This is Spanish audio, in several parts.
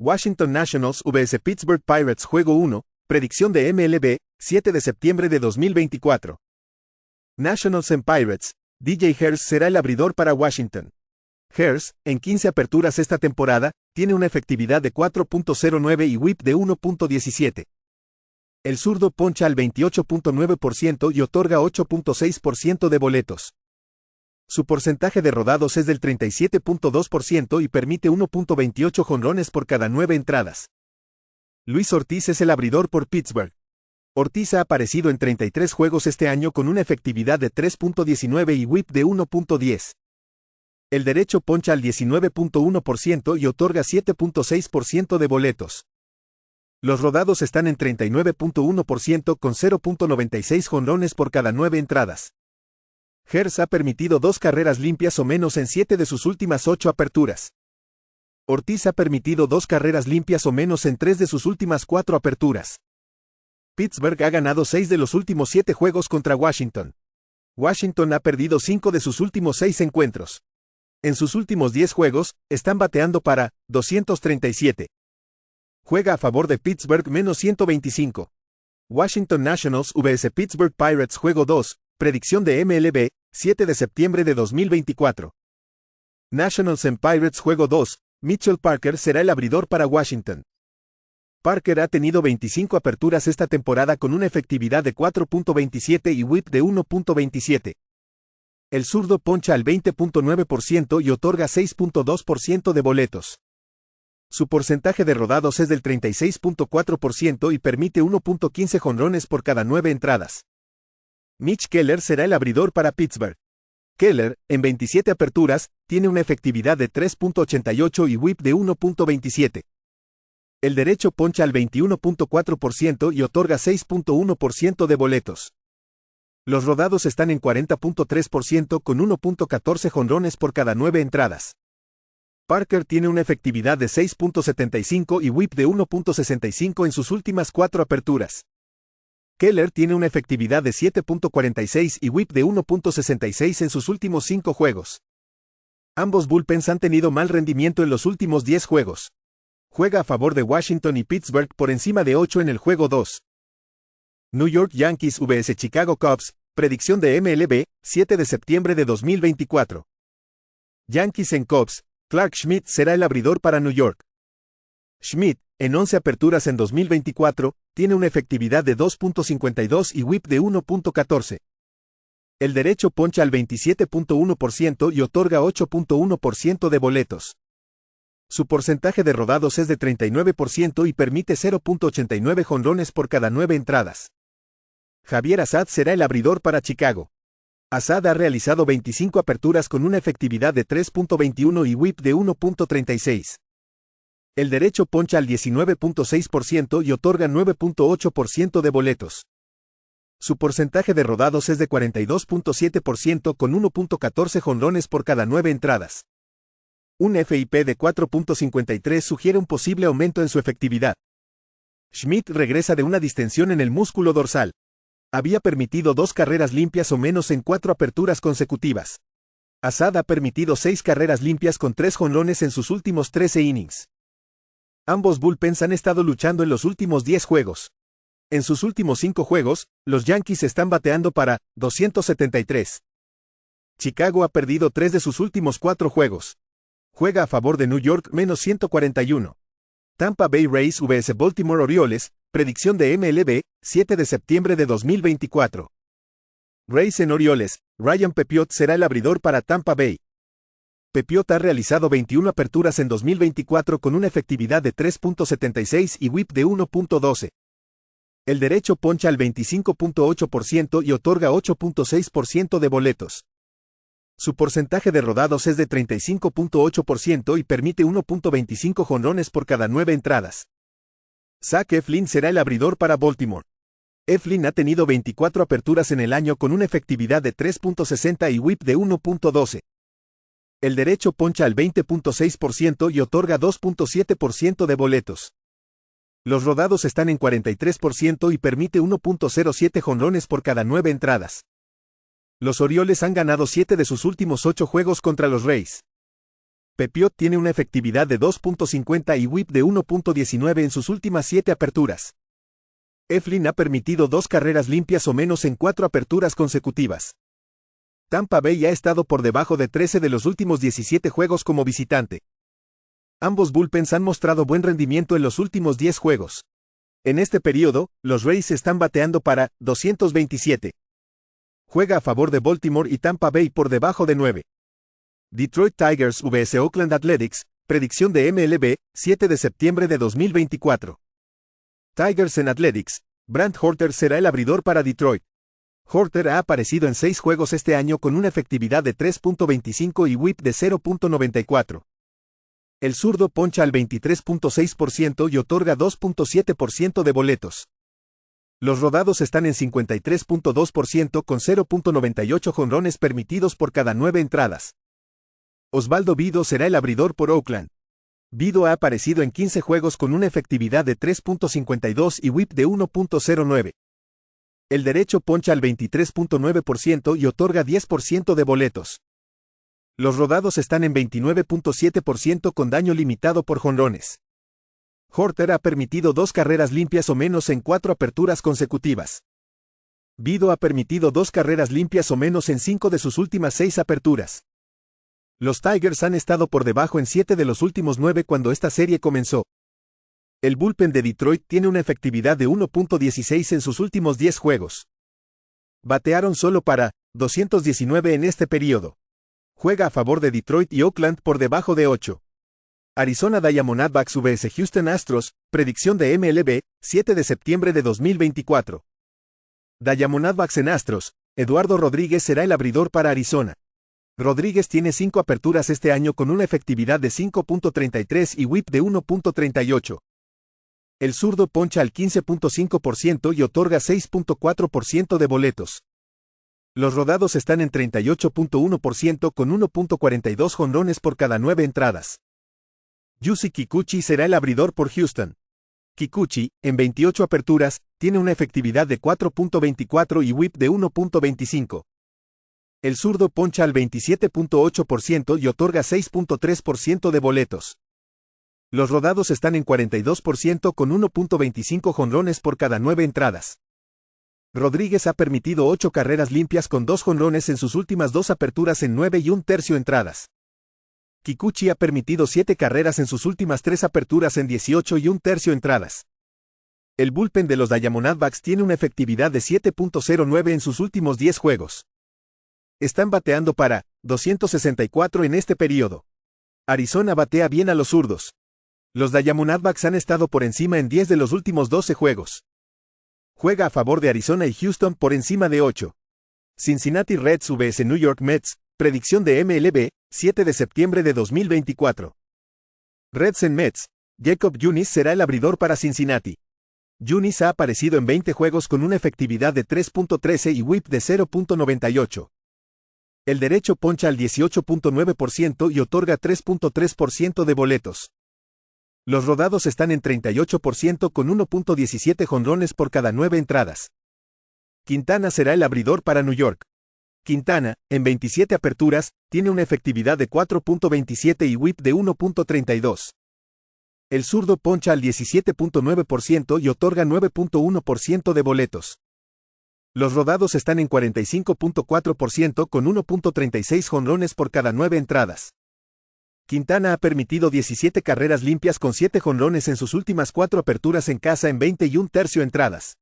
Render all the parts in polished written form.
Washington Nationals vs Pittsburgh Pirates Juego 1, predicción de MLB, 7 de septiembre de 2024. Nationals en Pirates, DJ Herz será el abridor para Washington. Herz, en 15 aperturas esta temporada, tiene una efectividad de 4.09 y whip de 1.17. El zurdo poncha al 28.9% y otorga 8.6% de boletos. Su porcentaje de rodados es del 37.2% y permite 1.28 jonrones por cada 9 entradas. Luis Ortiz es el abridor por Pittsburgh. Ortiz ha aparecido en 33 juegos este año con una efectividad de 3.19 y whip de 1.10. El derecho poncha al 19.1% y otorga 7.6% de boletos. Los rodados están en 39.1% con 0.96 jonrones por cada 9 entradas. Herz ha permitido 2 carreras limpias o menos en 7 de sus últimas 8 aperturas. Ortiz ha permitido 2 carreras limpias o menos en 3 de sus últimas 4 aperturas. Pittsburgh ha ganado 6 de los últimos 7 juegos contra Washington. Washington ha perdido 5 de sus últimos 6 encuentros. En sus últimos 10 juegos, están bateando para 237. Juega a favor de Pittsburgh menos 125. Washington Nationals vs Pittsburgh Pirates Juego 2, predicción de MLB, 7 de septiembre de 2024. Nationals en Pirates Juego 2, Mitchell Parker será el abridor para Washington. Parker ha tenido 25 aperturas esta temporada con una efectividad de 4.27 y whip de 1.27. El zurdo poncha al 20.9% y otorga 6.2% de boletos. Su porcentaje de rodados es del 36.4% y permite 1.15 jonrones por cada 9 entradas. Mitch Keller será el abridor para Pittsburgh. Keller, en 27 aperturas, tiene una efectividad de 3.88 y whip de 1.27. El derecho poncha al 21.4% y otorga 6.1% de boletos. Los rodados están en 40.3% con 1.14 jonrones por cada 9 entradas. Parker tiene una efectividad de 6.75 y whip de 1.65 en sus últimas 4 aperturas. Keller tiene una efectividad de 7.46 y whip de 1.66 en sus últimos 5 juegos. Ambos bullpens han tenido mal rendimiento en los últimos 10 juegos. Juega a favor de Washington y Pittsburgh por encima de 8 en el Juego 2. New York Yankees vs Chicago Cubs, predicción de MLB, 7 de septiembre de 2024. Yankees en Cubs, Clarke Schmidt será el abridor para New York. Schmidt, en 11 aperturas en 2024, tiene una efectividad de 2.52 y whip de 1.14. El derecho poncha al 27.1% y otorga 8.1% de boletos. Su porcentaje de rodados es de 39% y permite 0.89 jonrones por cada 9 entradas. Javier Assad será el abridor para Chicago. Assad ha realizado 25 aperturas con una efectividad de 3.21 y whip de 1.36. El derecho poncha al 19.6% y otorga 9.8% de boletos. Su porcentaje de rodados es de 42.7% con 1.14 jonrones por cada 9 entradas. Un FIP de 4.53 sugiere un posible aumento en su efectividad. Schmidt regresa de una distensión en el músculo dorsal. Había permitido 2 carreras limpias o menos en 4 aperturas consecutivas. Assad ha permitido 6 carreras limpias con 3 jonrones en sus últimos 13 innings. Ambos bullpens han estado luchando en los últimos 10 juegos. En sus últimos 5 juegos, los Yankees están bateando para 273. Chicago ha perdido 3 de sus últimos 4 juegos. Juega a favor de New York menos 141. Tampa Bay Rays vs Baltimore Orioles, predicción de MLB, 7 de septiembre de 2024. Rays en Orioles, Ryan Pepiot será el abridor para Tampa Bay. Pepiot ha realizado 21 aperturas en 2024 con una efectividad de 3.76 y whip de 1.12. El derecho poncha al 25.8% y otorga 8.6% de boletos. Su porcentaje de rodados es de 35.8% y permite 1.25 jonrones por cada 9 entradas. Zach Eflin será el abridor para Baltimore. Eflin ha tenido 24 aperturas en el año con una efectividad de 3.60 y whip de 1.12. El derecho poncha al 20.6% y otorga 2.7% de boletos. Los rodados están en 43% y permite 1.07 jonrones por cada 9 entradas. Los Orioles han ganado 7 de sus últimos 8 juegos contra los Rays. Pepiot tiene una efectividad de 2.50 y whip de 1.19 en sus últimas 7 aperturas. Eflin ha permitido 2 carreras limpias o menos en 4 aperturas consecutivas. Tampa Bay ha estado por debajo de 13 de los últimos 17 juegos como visitante. Ambos bullpens han mostrado buen rendimiento en los últimos 10 juegos. En este periodo, los Rays están bateando para 227. Juega a favor de Baltimore y Tampa Bay por debajo de 9. Detroit Tigers vs Oakland Athletics, predicción de MLB, 7 de septiembre de 2024. Tigers en Athletics, Brandt Horter será el abridor para Detroit. Horter ha aparecido en 6 juegos este año con una efectividad de 3.25 y whip de 0.94. El zurdo poncha al 23.6% y otorga 2.7% de boletos. Los rodados están en 53.2% con 0.98 jonrones permitidos por cada 9 entradas. Osvaldo Bido será el abridor por Oakland. Bido ha aparecido en 15 juegos con una efectividad de 3.52 y whip de 1.09. El derecho poncha al 23.9% y otorga 10% de boletos. Los rodados están en 29.7% con daño limitado por jonrones. Horter ha permitido 2 carreras limpias o menos en 4 aperturas consecutivas. Bido ha permitido 2 carreras limpias o menos en 5 de sus últimas 6 aperturas. Los Tigers han estado por debajo en 7 de los últimos 9 cuando esta serie comenzó. El bullpen de Detroit tiene una efectividad de 1.16 en sus últimos 10 juegos. Batearon solo para 219 en este periodo. Juega a favor de Detroit y Oakland por debajo de 8. Arizona Diamondbacks vs Houston Astros, predicción de MLB, 7 de septiembre de 2024. Diamondbacks en Astros, Eduardo Rodríguez será el abridor para Arizona. Rodríguez tiene 5 aperturas este año con una efectividad de 5.33 y whip de 1.38. El zurdo poncha al 15.5% y otorga 6.4% de boletos. Los rodados están en 38.1% con 1.42 jonrones por cada 9 entradas. Yusei Kikuchi será el abridor por Houston. Kikuchi, en 28 aperturas, tiene una efectividad de 4.24 y whip de 1.25. El zurdo poncha al 27.8% y otorga 6.3% de boletos. Los rodados están en 42% con 1.25 jonrones por cada 9 entradas. Rodríguez ha permitido 8 carreras limpias con 2 jonrones en sus últimas 2 aperturas en 9 1/3 entradas. Kikuchi ha permitido 7 carreras en sus últimas 3 aperturas en 18 1/3 entradas. El bullpen de los Diamondbacks tiene una efectividad de 7.09 en sus últimos 10 juegos. Están bateando para 264 en este periodo. Arizona batea bien a los zurdos. Los Diamondbacks han estado por encima en 10 de los últimos 12 juegos. Juega a favor de Arizona y Houston por encima de 8. Cincinnati Reds vs New York Mets, predicción de MLB, 7 de septiembre de 2024. Reds en Mets, Jacob Junis será el abridor para Cincinnati. Junis ha aparecido en 20 juegos con una efectividad de 3.13 y whip de 0.98. El derecho poncha al 18.9% y otorga 3.3% de boletos. Los rodados están en 38% con 1.17 jonrones por cada 9 entradas. Quintana será el abridor para New York. Quintana, en 27 aperturas, tiene una efectividad de 4.27 y whip de 1.32. El zurdo poncha al 17.9% y otorga 9.1% de boletos. Los rodados están en 45.4% con 1.36 jonrones por cada 9 entradas. Quintana ha permitido 17 carreras limpias con 7 jonrones en sus últimas 4 aperturas en casa en 20 1/3 entradas.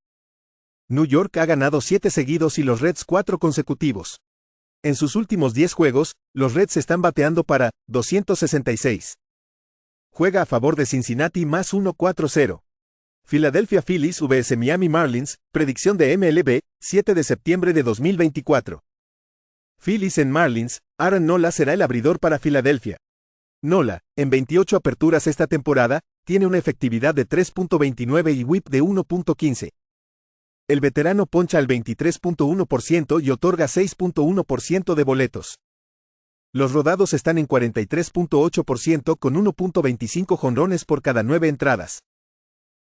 New York ha ganado 7 seguidos y los Reds 4 consecutivos. En sus últimos 10 juegos, los Reds están bateando para 266. Juega a favor de Cincinnati más 1.40. Philadelphia Phillies vs Miami Marlins, predicción de MLB, 7 de septiembre de 2024. Phillies en Marlins, Aaron Nola será el abridor para Filadelfia. Nola, en 28 aperturas esta temporada, tiene una efectividad de 3.29 y whip de 1.15. El veterano poncha al 23.1% y otorga 6.1% de boletos. Los rodados están en 43.8% con 1.25 jonrones por cada 9 entradas.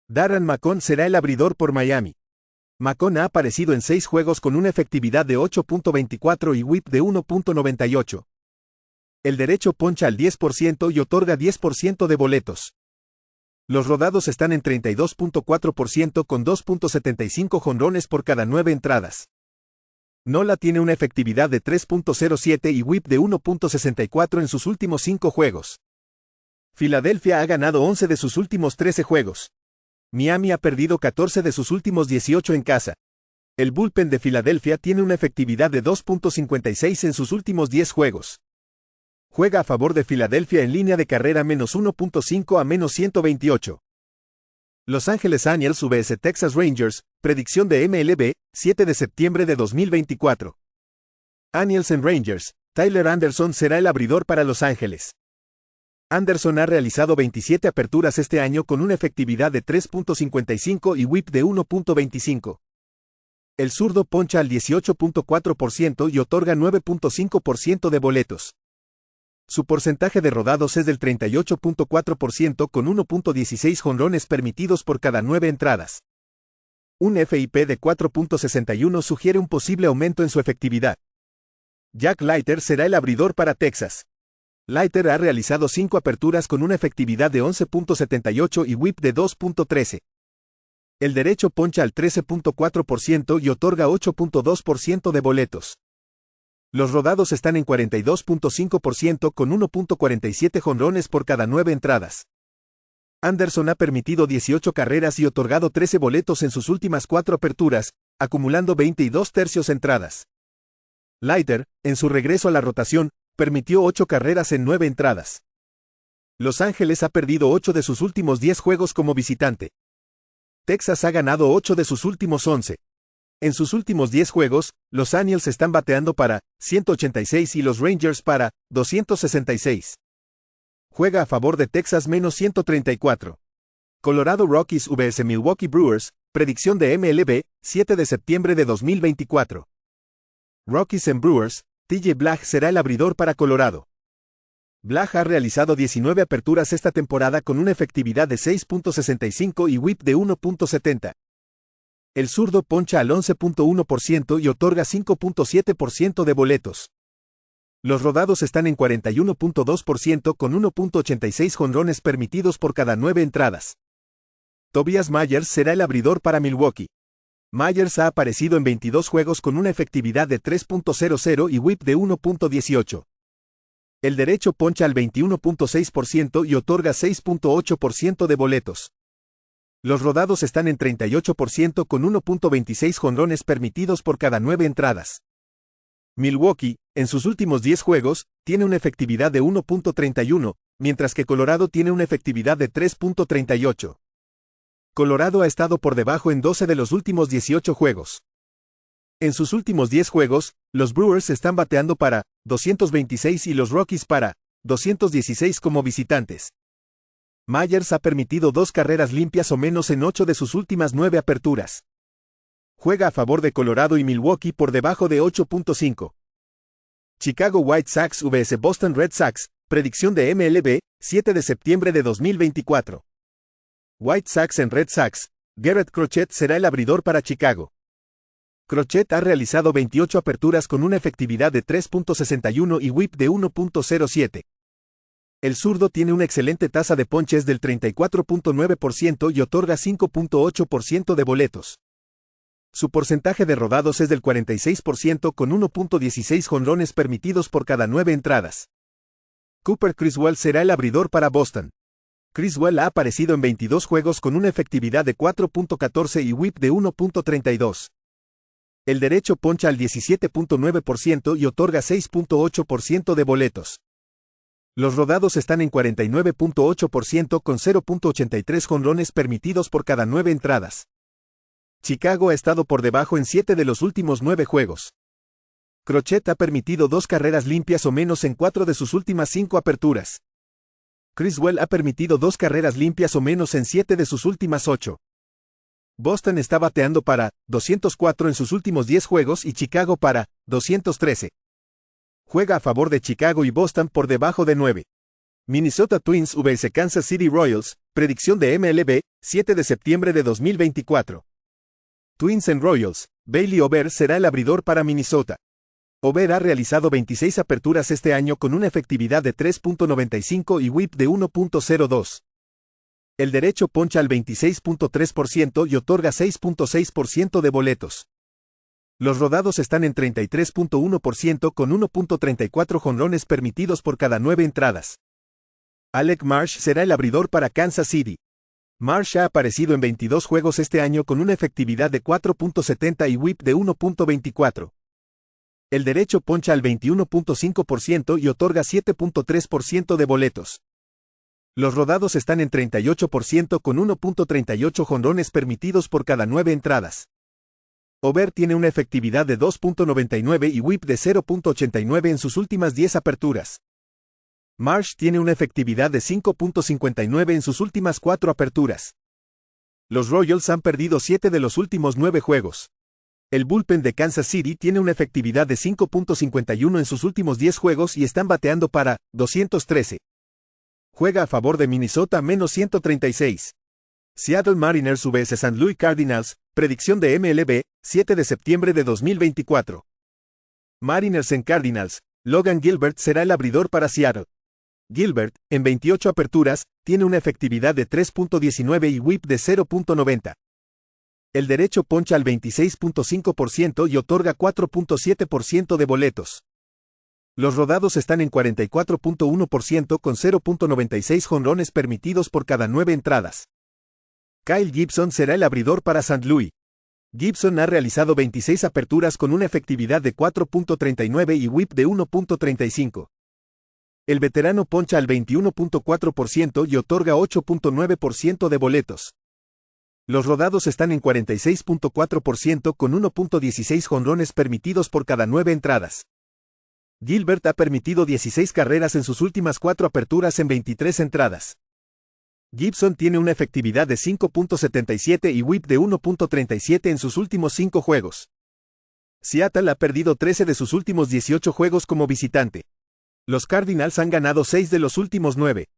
Darren McCone será el abridor por Miami. McCone ha aparecido en 6 juegos con una efectividad de 8.24 y whip de 1.98. El derecho poncha al 10% y otorga 10% de boletos. Los rodados están en 32.4% con 2.75 jonrones por cada 9 entradas. Nola tiene una efectividad de 3.07 y whip de 1.64 en sus últimos 5 juegos. Filadelfia ha ganado 11 de sus últimos 13 juegos. Miami ha perdido 14 de sus últimos 18 en casa. El bullpen de Filadelfia tiene una efectividad de 2.56 en sus últimos 10 juegos. Juega a favor de Filadelfia en línea de carrera -1.5 a -128. Los Ángeles Angels vs Texas Rangers, predicción de MLB, 7 de septiembre de 2024. Angels en Rangers, Tyler Anderson será el abridor para Los Ángeles. Anderson ha realizado 27 aperturas este año con una efectividad de 3.55 y whip de 1.25. El zurdo poncha al 18.4% y otorga 9.5% de boletos. Su porcentaje de rodados es del 38.4% con 1.16 jonrones permitidos por cada 9 entradas. Un FIP de 4.61 sugiere un posible aumento en su efectividad. Jack Leiter será el abridor para Texas. Leiter ha realizado 5 aperturas con una efectividad de 11.78 y whip de 2.13. El derecho poncha al 13.4% y otorga 8.2% de boletos. Los rodados están en 42.5% con 1.47 jonrones por cada 9 entradas. Anderson ha permitido 18 carreras y otorgado 13 boletos en sus últimas 4 aperturas, acumulando 22 tercios entradas. Leiter, en su regreso a la rotación, permitió 8 carreras en 9 entradas. Los Ángeles ha perdido 8 de sus últimos 10 juegos como visitante. Texas ha ganado 8 de sus últimos 11. En sus últimos 10 juegos, los Angels están bateando para 186 y los Rangers para 266. Juega a favor de Texas -134. Colorado Rockies vs Milwaukee Brewers, predicción de MLB, 7 de septiembre de 2024. Rockies en Brewers, TJ Black será el abridor para Colorado. Black ha realizado 19 aperturas esta temporada con una efectividad de 6.65 y whip de 1.70. El zurdo poncha al 11.1% y otorga 5.7% de boletos. Los rodados están en 41.2% con 1.86 jonrones permitidos por cada 9 entradas. Tobias Myers será el abridor para Milwaukee. Myers ha aparecido en 22 juegos con una efectividad de 3.00 y whip de 1.18. El derecho poncha al 21.6% y otorga 6.8% de boletos. Los rodados están en 38% con 1.26 jonrones permitidos por cada 9 entradas. Milwaukee, en sus últimos 10 juegos, tiene una efectividad de 1.31, mientras que Colorado tiene una efectividad de 3.38. Colorado ha estado por debajo en 12 de los últimos 18 juegos. En sus últimos 10 juegos, los Brewers están bateando para 226 y los Rockies para 216 como visitantes. Myers ha permitido 2 carreras limpias o menos en 8 de sus últimas 9 aperturas. Juega a favor de Colorado y Milwaukee por debajo de 8.5. Chicago White Sox vs Boston Red Sox, predicción de MLB, 7 de septiembre de 2024. White Sox en Red Sox, Garrett Crochet será el abridor para Chicago. Crochet ha realizado 28 aperturas con una efectividad de 3.61 y whip de 1.07. El zurdo tiene una excelente tasa de ponches del 34.9% y otorga 5.8% de boletos. Su porcentaje de rodados es del 46% con 1.16 jonrones permitidos por cada 9 entradas. Cooper Criswell será el abridor para Boston. Criswell ha aparecido en 22 juegos con una efectividad de 4.14 y whip de 1.32. El derecho poncha al 17.9% y otorga 6.8% de boletos. Los rodados están en 49.8% con 0.83 jonrones permitidos por cada 9 entradas. Chicago ha estado por debajo en 7 de los últimos 9 juegos. Crochet ha permitido 2 carreras limpias o menos en 4 de sus últimas 5 aperturas. Criswell ha permitido 2 carreras limpias o menos en 7 de sus últimas 8. Boston está bateando para 204 en sus últimos 10 juegos y Chicago para 213. Juega a favor de Chicago y Boston por debajo de 9. Minnesota Twins vs Kansas City Royals, predicción de MLB, 7 de septiembre de 2024. Twins en Royals, Bailey Ober será el abridor para Minnesota. Over ha realizado 26 aperturas este año con una efectividad de 3.95 y whip de 1.02. El derecho poncha al 26.3% y otorga 6.6% de boletos. Los rodados están en 33.1% con 1.34 jonrones permitidos por cada 9 entradas. Alec Marsh será el abridor para Kansas City. Marsh ha aparecido en 22 juegos este año con una efectividad de 4.70 y whip de 1.24. El derecho poncha al 21.5% y otorga 7.3% de boletos. Los rodados están en 38% con 1.38 jonrones permitidos por cada 9 entradas. Over tiene una efectividad de 2.99 y whip de 0.89 en sus últimas 10 aperturas. Marsh tiene una efectividad de 5.59 en sus últimas 4 aperturas. Los Royals han perdido 7 de los últimos 9 juegos. El bullpen de Kansas City tiene una efectividad de 5.51 en sus últimos 10 juegos y están bateando para 213. Juega a favor de Minnesota -136. Seattle Mariners vs St. Louis Cardinals, predicción de MLB, 7 de septiembre de 2024. Mariners en Cardinals, Logan Gilbert será el abridor para Seattle. Gilbert, en 28 aperturas, tiene una efectividad de 3.19 y whip de 0.90. El derecho poncha al 26.5% y otorga 4.7% de boletos. Los rodados están en 44.1% con 0.96 jonrones permitidos por cada 9 entradas. Kyle Gibson será el abridor para St. Louis. Gibson ha realizado 26 aperturas con una efectividad de 4.39 y whip de 1.35. El veterano poncha al 21.4% y otorga 8.9% de boletos. Los rodados están en 46.4% con 1.16 jonrones permitidos por cada 9 entradas. Gilbert ha permitido 16 carreras en sus últimas 4 aperturas en 23 entradas. Gibson tiene una efectividad de 5.77 y whip de 1.37 en sus últimos 5 juegos. Seattle ha perdido 13 de sus últimos 18 juegos como visitante. Los Cardinals han ganado 6 de los últimos 9.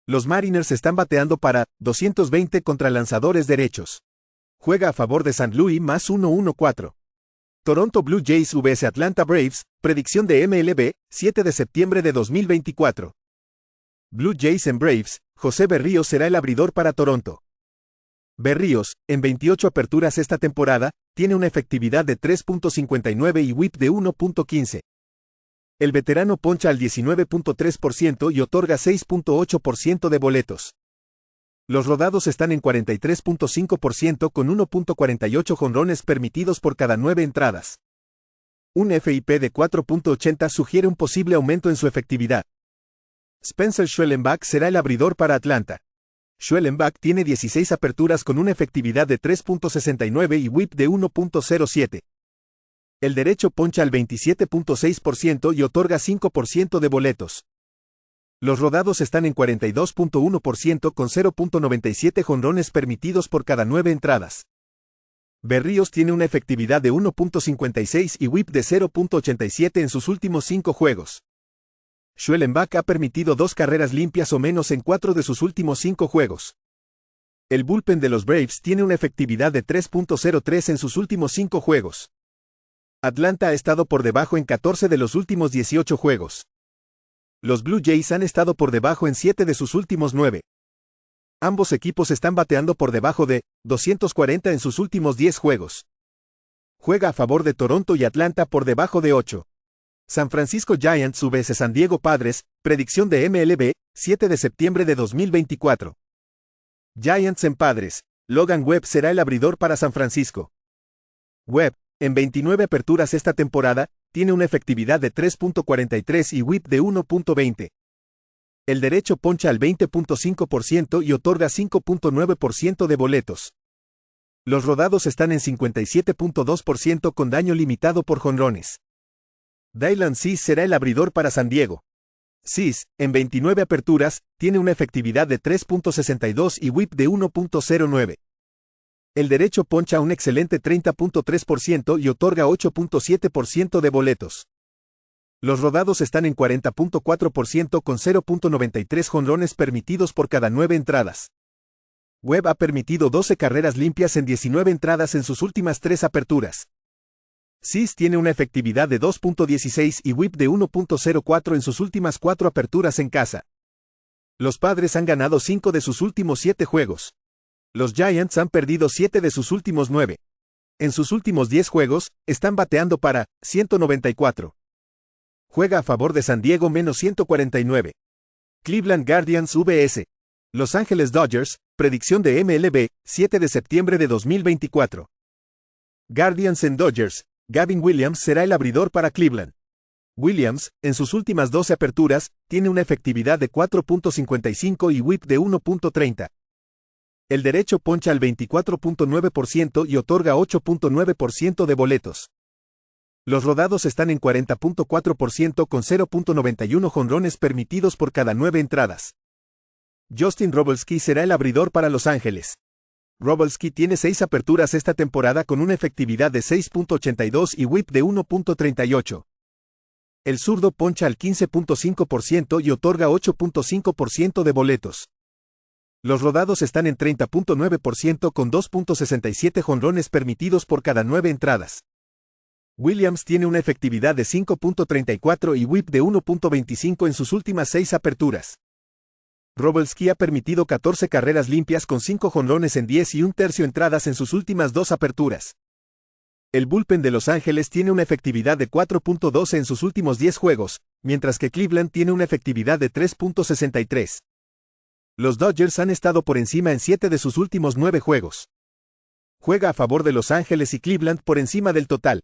Los Mariners están bateando para 220 contra lanzadores derechos. Juega a favor de St. Louis +114. Toronto Blue Jays vs Atlanta Braves, predicción de MLB, 7 de septiembre de 2024. Blue Jays en Braves, José Berríos será el abridor para Toronto. Berríos, en 28 aperturas esta temporada, tiene una efectividad de 3.59 y whip de 1.15. El veterano poncha al 19.3% y otorga 6.8% de boletos. Los rodados están en 43.5% con 1.48 jonrones permitidos por cada 9 entradas. Un FIP de 4.80 sugiere un posible aumento en su efectividad. Spencer Schwellenbach será el abridor para Atlanta. Schwellenbach tiene 16 aperturas con una efectividad de 3.69 y whip de 1.07. El derecho poncha al 27.6% y otorga 5% de boletos. Los rodados están en 42.1% con 0.97 jonrones permitidos por cada 9 entradas. Berríos tiene una efectividad de 1.56 y whip de 0.87 en sus últimos 5 juegos. Schwellenbach ha permitido 2 carreras limpias o menos en 4 de sus últimos 5 juegos. El bullpen de los Braves tiene una efectividad de 3.03 en sus últimos 5 juegos. Atlanta ha estado por debajo en 14 de los últimos 18 juegos. Los Blue Jays han estado por debajo en 7 de sus últimos 9. Ambos equipos están bateando por debajo de 240 en sus últimos 10 juegos. Juega a favor de Toronto y Atlanta por debajo de 8. San Francisco Giants vs San Diego Padres, predicción de MLB, 7 de septiembre de 2024. Giants en Padres, Logan Webb será el abridor para San Francisco. Webb, en 29 aperturas esta temporada, tiene una efectividad de 3.43 y whip de 1.20. El derecho poncha al 20.5% y otorga 5.9% de boletos. Los rodados están en 57.2% con daño limitado por jonrones. Dylan Cease será el abridor para San Diego. Cease, en 29 aperturas, tiene una efectividad de 3.62 y whip de 1.09. El derecho poncha un excelente 30.3% y otorga 8.7% de boletos. Los rodados están en 40.4% con 0.93 jonrones permitidos por cada 9 entradas. Webb ha permitido 12 carreras limpias en 19 entradas en sus últimas 3 aperturas. Cis tiene una efectividad de 2.16 y whip de 1.04 en sus últimas 4 aperturas en casa. Los Padres han ganado 5 de sus últimos 7 juegos. Los Giants han perdido 7 de sus últimos 9. En sus últimos 10 juegos, están bateando para 194. Juega a favor de San Diego -149. Cleveland Guardians vs. Los Ángeles Dodgers, predicción de MLB, 7 de septiembre de 2024. Guardians en Dodgers. Gavin Williams será el abridor para Cleveland. Williams, en sus últimas 12 aperturas, tiene una efectividad de 4.55 y whip de 1.30. El derecho poncha al 24.9% y otorga 8.9% de boletos. Los rodados están en 40.4% con 0.91 jonrones permitidos por cada 9 entradas. Justin Robalski será el abridor para Los Ángeles. Robalski tiene 6 aperturas esta temporada con una efectividad de 6.82 y whip de 1.38. El zurdo poncha al 15.5% y otorga 8.5% de boletos. Los rodados están en 30.9% con 2.67 jonrones permitidos por cada 9 entradas. Williams tiene una efectividad de 5.34 y whip de 1.25 en sus últimas 6 aperturas. Robalski ha permitido 14 carreras limpias con 5 jonrones en 10 y un tercio entradas en sus últimas 2 aperturas. El bullpen de Los Ángeles tiene una efectividad de 4.12 en sus últimos 10 juegos, mientras que Cleveland tiene una efectividad de 3.63. Los Dodgers han estado por encima en 7 de sus últimos 9 juegos. Juega a favor de Los Ángeles y Cleveland por encima del total.